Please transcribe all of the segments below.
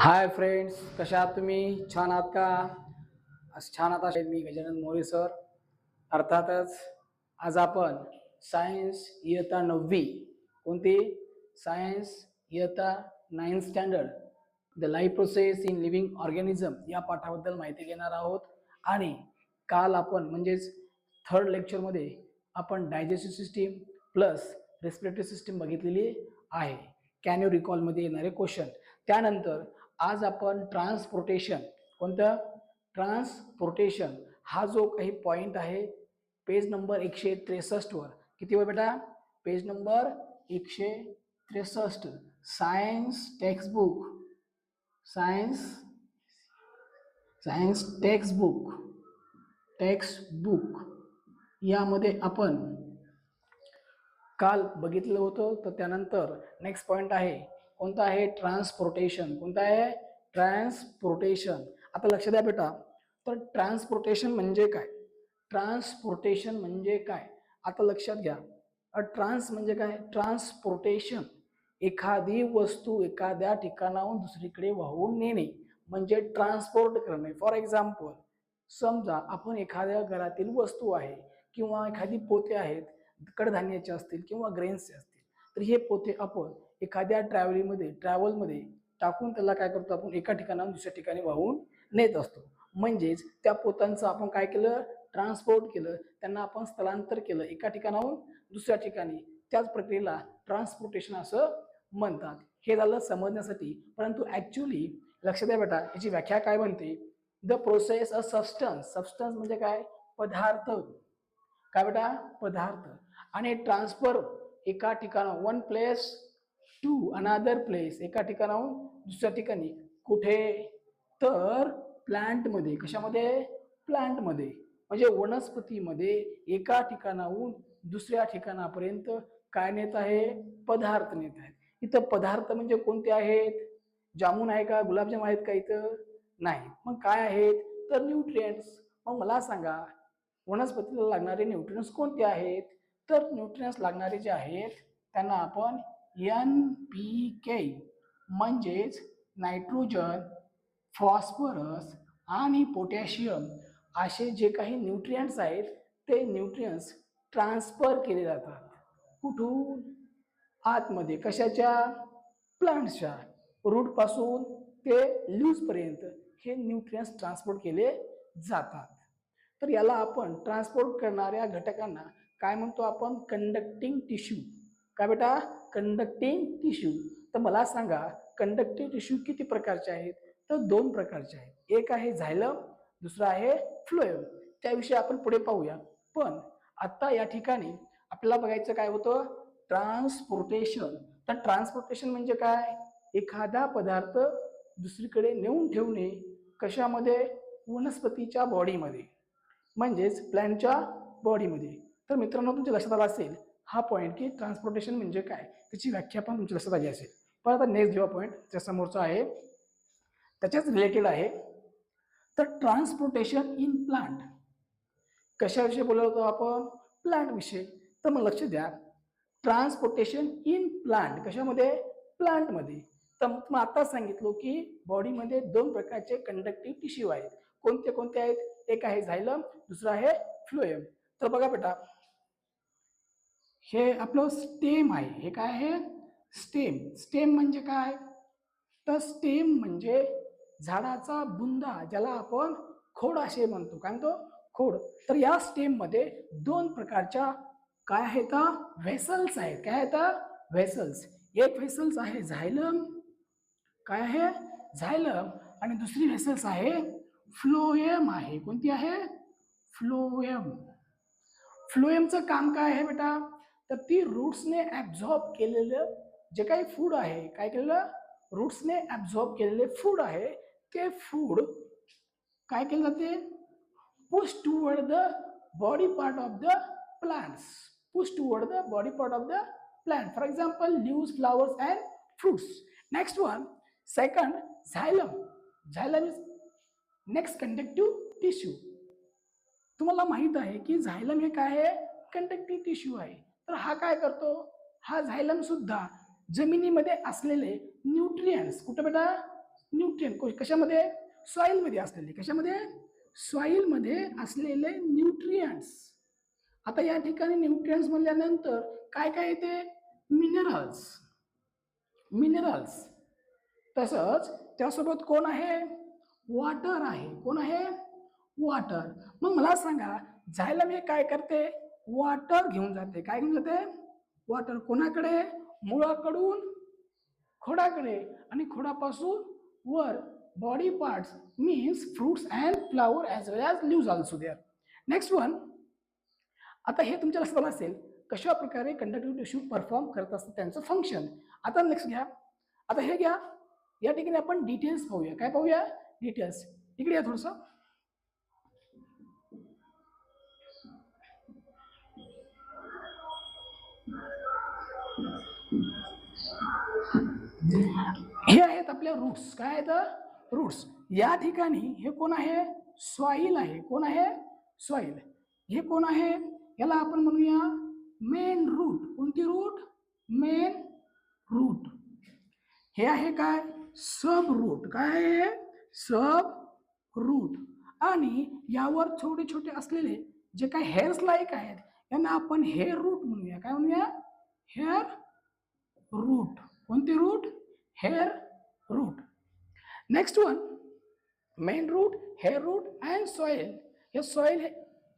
Hi friends, कशा आहात तुम्ही? छान आहात का? आज छान आहात असेल. मी गजानन मोरे सर. अर्थातच आज आपण सायन्स इयत्ता 9वी, कोणती? सायन्स इयत्ता 9th standard, the life process in living organism या पाठाबद्दल माहिती घेणार आहोत. आणि काल आपण म्हणजेच थर्ड लेक्चरमध्ये आपण digestive system plus respiratory system बघितलेली आहे. कॅन यू रिकॉलमध्ये येणारे क्वेश्चन. त्यानंतर आज आपण ट्रान्सपोर्टेशन, कोणतं? ट्रान्सपोर्टेशन हा जो काही पॉइंट आहे पेज नंबर 163 वर. किती वर बेटा? Page number 163, science textbook, science textbook यामध्ये आपण काल बघितलं होतं. तर त्यानंतर नेक्स्ट पॉइंट आहे, कोणता आहे? ट्रान्सपोर्टेशन. कोणता आहे? ट्रान्सपोर्टेशन. आता लक्ष द्या बेटा. तर ट्रान्सपोर्टेशन म्हणजे काय? ट्रान्सपोर्टेशन म्हणजे काय आता लक्षात घ्या. ट्रान्स म्हणजे काय? ट्रान्सपोर्टेशन एखादी वस्तू एखाद्या ठिकाणाहून दुसरीकडे वाहून नेणे म्हणजे ट्रान्सपोर्ट करणे. फॉर एक्झाम्पल, समजा आपण एखाद्या घरातील वस्तू आहे किंवा एखादी पोते आहेत, कडधान्याचे असतील किंवा ग्रेन्सचे असतील, तर हे पोते आपण एखाद्या ट्रॅव्हलमध्ये टाकून त्याला काय करतो? आपण एका ठिकाणाहून दुसऱ्या ठिकाणी वाहून नेत असतो. म्हणजेच त्या पोतांचं आपण काय केलं? ट्रान्सपोर्ट केलं, त्यांना आपण स्थलांतर केलं एका ठिकाणाहून दुसऱ्या ठिकाणी. त्याच प्रक्रियेला ट्रान्सपोर्टेशन असं म्हणतात. हे झालं समजण्यासाठी. परंतु ऍक्च्युली लक्ष द्या बेटा, याची व्याख्या काय बनते? The process of substance. Substance म्हणजे काय? पदार्थ. काय बेटा? पदार्थ. आणि ट्रान्सफर एका ठिकाणाहून, one place to another place, एका ठिकाणाहून दुसऱ्या ठिकाणी. कुठे? तर प्लांटमध्ये. कशामध्ये? प्लांटमध्ये. म्हणजे वनस्पतीमध्ये एका ठिकाणाहून दुसऱ्या ठिकाणापर्यंत काय नेत आहे? पदार्थ नेत आहेत. इथं पदार्थ म्हणजे कोणते आहेत? जामुन आहे का? गुलाबजाम आहेत का? इथं नाही. मग काय आहेत? तर न्यूट्रिएंट्स. मग मला सांगा, वनस्पतीला लागणारे न्यूट्रिएंट्स कोणते आहेत? तर न्यूट्रिएंट्स लागणारे जे आहेत त्यांना आपण NPK म्हणजेच नायट्रोजन, फॉस्फरस आणि पोटॅशियम असे जे काही न्यूट्रिएंट्स आहेत ते न्यूट्रिएंट्स ट्रान्सफर केले जातात. कुठून? आतमध्ये. कशाच्या? प्लांट्सच्या. रूट पासून ते लीव्स पर्यंत हे न्यूट्रिएंट्स ट्रान्सपोर्ट केले जातात. तर याला आपण ट्रान्सपोर्ट करणाऱ्या घटकांना काय म्हणतो आपण? Conducting tissue. काय बेटा? Conducting tissue. तर मला सांगा, कंडक्टिव्ह टिश्यू किती प्रकारचे आहेत? तर 2 प्रकारचे आहेत. एक आहे झायलम, दुसरा आहे फ्लोएम. त्याविषयी आपण पुढे पाहूया. पण आता या ठिकाणी आपल्याला बघायचं काय होतं? ट्रान्सपोर्टेशन. तर ट्रान्सपोर्टेशन म्हणजे काय? एखादा पदार्थ दुसरीकडे नेऊन ठेवणे. कशामध्ये? वनस्पतीच्या बॉडीमध्ये, म्हणजेच प्लॅन्टच्या बॉडीमध्ये. तर मित्रांनो, तुमच्या लक्षात आला असेल हा पॉईंट की ट्रान्सपोर्टेशन म्हणजे काय, त्याची व्याख्या पण तुमच्या लक्षात आली असेल. पण आता नेक्स्ट जेव्हा पॉईंट त्या समोरचा आहे त्याच्याच रिलेटेड आहे. तर ट्रान्सपोर्टेशन इन प्लांट. कशाविषयी बोलत होतो आपण? प्लांट विषयी. तर मग लक्ष द्या, ट्रान्सपोर्टेशन इन प्लांट कशामध्ये? प्लांटमध्ये. तर मग आता सांगितलं की बॉडीमध्ये 2 प्रकारचे कंडक्टिव्ह टिश्यू आहेत. कोणते कोणते आहेत? एक आहे झायलम, दुसरा आहे फ्लोएम. तर बघा बेटा, हे आपलं स्टेम आहे. हे काय आहे? स्टेम. स्टेम म्हणजे काय? तर स्टेम म्हणजे झाडाचा बुंदा, ज्याला आपण खोड असे म्हणतो. काय म्हणतो? खोड. तर या स्टेम मध्ये 2 प्रकारच्या काय आहेत? व्हेसल्स आहेत. काय आहेत? व्हेसल्स. एक व्हेसल्स आहे झायलम. काय आहे? झायलम. आणि दुसरी व्हेसल्स आहे फ्लोएम आहे. कोणती आहे? फ्लोएम. फ्लोएमचं काम काय आहे बेटा? तर ती रूट्सने ऍब्झॉर्ब केलेलं जे काही फूड आहे, काय केलेलं? रूट्सने ऍब्झॉर्ब केलेले फूड आहे, ते फूड काय केलं जाते? Push toward the body part of the plants. Push toward the body part of the plant. For example, leaves, flowers and fruits. Next one, second, xylem. Xylem is next conductive tissue. तुम्हाला माहित आहे की झायलम हे काय आहे? Conductive tissue आहे. तर हा काय करतो? हा झायलम सुद्धा जमिनीमध्ये असलेले न्यूट्रिएंट्स, कुठे बेटा? न्यूट्रिएंट कशामध्ये, सॉइलमध्ये असलेले, कशामध्ये, सॉइलमध्ये असलेले न्यूट्रिएंट्स. आता या ठिकाणी न्यूट्रिएंट्स म्हणल्यानंतर काय काय येते, मिनरल्स, मिनरल्स. तसंच त्यासोबत कोण आहे, वॉटर आहे. कोण आहे, वॉटर. मग मला सांगा जायला मी काय करते, वॉटर घेऊन जाते. काय घेऊन जाते, वॉटर. कोणाकडे, मुळाकडून खोडाकडे, आणि खोडापासून वर body parts means fruits and flower as well as leaves also there. Next one. आता हे तुमच्या लक्षात आलं असेल कशा प्रकारे कंडक्टिव्ह टिश्यू परफॉर्म करत असतात त्यांचं फंक्शन. आता नेक्स्ट घ्या, आता हे घ्या, या ठिकाणी आपण डिटेल्स पाहूया. काय पाहूया, डिटेल्स. इकडे या थोडस. हे आहेत आपल्या रूट्स. काय आहेत, रूट्स. या ठिकाणी हे कोण आहे, सॉइल आहे. कोण आहे, सॉइल. हे कोण आहे, याला आपण म्हणूया मेन रूट. कोणती रूट, मेन रूट. हे आहे काय, सब रूट. काय आहे, सब रूट. आणि यावर छोटे छोटे असलेले जे काही हेअर्स लाईक आहेत यांना आपण हेअर रूट म्हणूया. काय म्हणूया, हेअर रूट. कोणती root, hair root. Next one, main root, hair root and soil. हे सॉइल,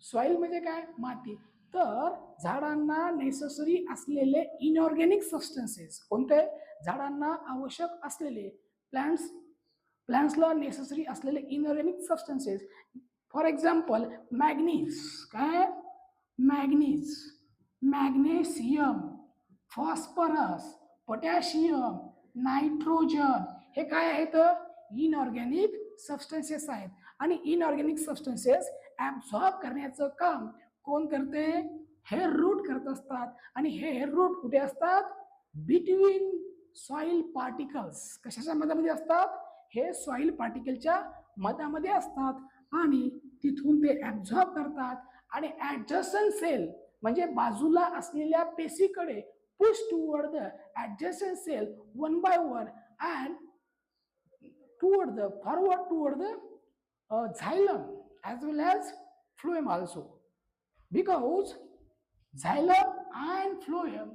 सॉइल म्हणजे काय, माती. तर झाडांना नेसेसरी असलेले इनऑर्गॅनिक सबस्टन्सेस. कोणते, झाडांना आवश्यक असलेले, प्लांट्सला नेसेसरी असलेले inorganic substances. For example manganese. काय, manganese, magnesium, phosphorus, potassium, nitrogen. हे काय आहेत, इनऑर्गॅनिक सबस्टन्सेस आहेत. आणि इनऑर्गॅनिक सबस्टन्सेस ॲब्झॉर्ब करण्याचं काम कोण करते, हेअर रूट करत असतात. आणि हे हेअर रूट कुठे असतात, बिटवीन सॉइल पार्टिकल्स. कशाच्या मधामध्ये असतात, हे सॉइल पार्टिकलच्या मधामध्ये असतात. आणि तिथून ते ॲब्झॉर्ब करतात आणि ॲडजस्टंट सेल म्हणजे बाजूला असलेल्या पेशीकडे push toward the adjacent cell one by one and toward the forward toward the xylem as well as phloem also, because xylem and phloem,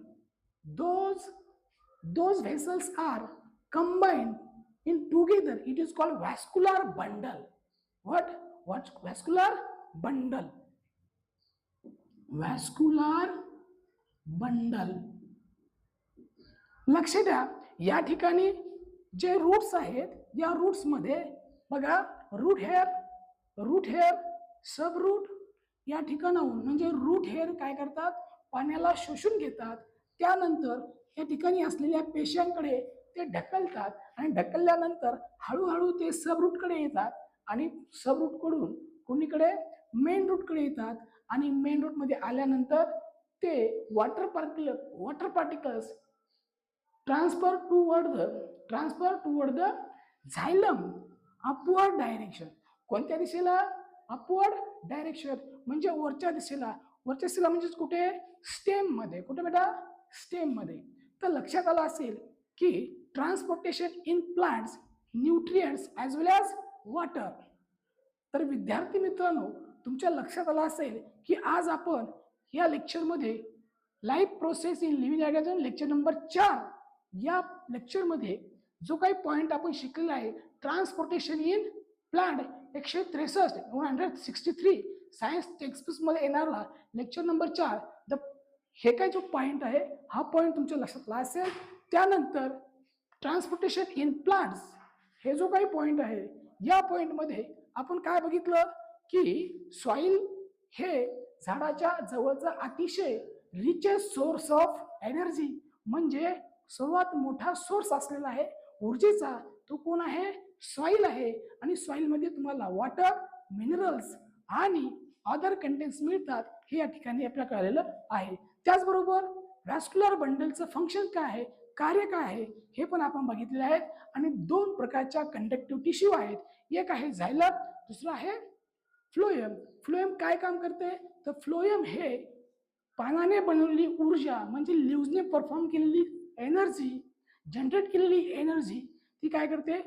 those vessels are combined in together. It is called vascular bundle. What vascular bundle, vascular bundle. लक्ष द्या, या ठिकाणी जे roots आहेत या roots मध्ये बघा, route hair, सब route. या ठिकाणाहून म्हणजे रूट हेअर काय करतात, पाण्याला शोषून घेतात. त्यानंतर या ठिकाणी असलेल्या पेशांकडे ते ढकलतात आणि ढकलल्यानंतर हळूहळू ते सब रूटकडे येतात. आणि सब रूटकडून कोणीकडे, मेन रूटकडे येतात. आणि मेन रूटमध्ये आल्यानंतर ते water particles transfer toward the झायलम upward direction. कोणत्या दिशेला, अपवर्ड डायरेक्शन म्हणजे वरच्या दिशेला. वरच्या दिशेला म्हणजे कुठे, स्टेम मध्ये. कुठे बेटा, स्टेम मध्ये. तर लक्षात आलं असेल की transportation in plants, nutrients as well as water. तर विद्यार्थी मित्रांनो, तुमच्या लक्षात आलं असेल की आज आपण या लेक्चरमध्ये life process in living organism lecture number 4 या लेक्चरमध्ये जो काही पॉइंट आपण शिकलेला आहे, transportation in plant 163 science textbook मध्ये येणारा लेक्चर नंबर 4 हे काय जो पॉइंट आहे हा पॉइंट तुमच्या लक्षात आला असेल. त्यानंतर ट्रान्सपोर्टेशन इन प्लांट्स हे जो काही पॉइंट आहे या पॉइंटमध्ये आपण काय बघितलं की सॉइल हे झाडाच्या जवळचा अतिशय रिचेस्ट सोर्स ऑफ एनर्जी म्हणजे सर्वात मोठा सोर्स असलेला आहे ऊर्जेचा, तो कोण आहे, सॉइल आहे. आणि सॉइल मध्ये तुम्हाला वॉटर, मिनरल्स आणि अदर कंटेंट्स मिळतात हे या ठिकाणी आपल्याला कळलेलं आहे. त्याचबरोबर व्हॅस्क्युलर बंडलचं फंक्शन काय आहे, कार्य काय आहे हे पण आपण बघितले आहेत. आणि 2 प्रकारच्या कंडक्टिव्ह टिश्यू आहेत, एक आहे झायलम, दुसरा आहे फ्लोएम. फ्लोएम काय काम करते, तर फ्लोएम हे पानाने बनवलेली ऊर्जा म्हणजे लिव्हजने परफॉर्म केलेली एनर्जी, जनरेट केलेली एनर्जी ती काय करते,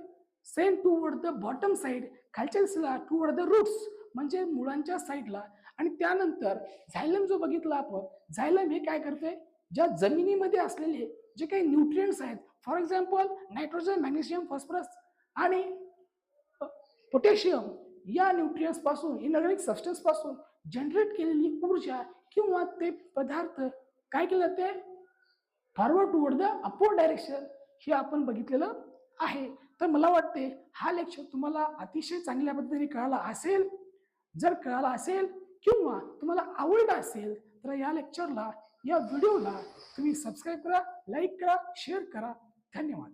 send toward the bottom side, खालच्या दिशेला टूवर्ड द रूट्स म्हणजे मुळांच्या साईडला. आणि त्यानंतर झायलम जो बघितला आपण, झायलम हे काय करते, ज्या जमिनीमध्ये असलेले जे काही न्यूट्रिएंट्स आहेत, for example nitrogen, magnesium, phosphorus आणि पोटॅशियम, या न्यूट्रिएंट्स पासून, इनऑर्गॅनिक सबस्टन्स पासून जनरेट केलेली ऊर्जा किंवा ते पदार्थ काय केलं, ते forward toward the upward direction हे आपण बघितलेलं आहे. तर मला वाटते हा लेक्चर तुम्हाला अतिशय चांगल्या पद्धतीने कळाला असेल. जर कळाला असेल किंवा तुम्हाला आवडला असेल तर या लेक्चरला, या व्हिडिओला तुम्ही सबस्क्राईब करा, लाईक करा, शेअर करा. धन्यवाद.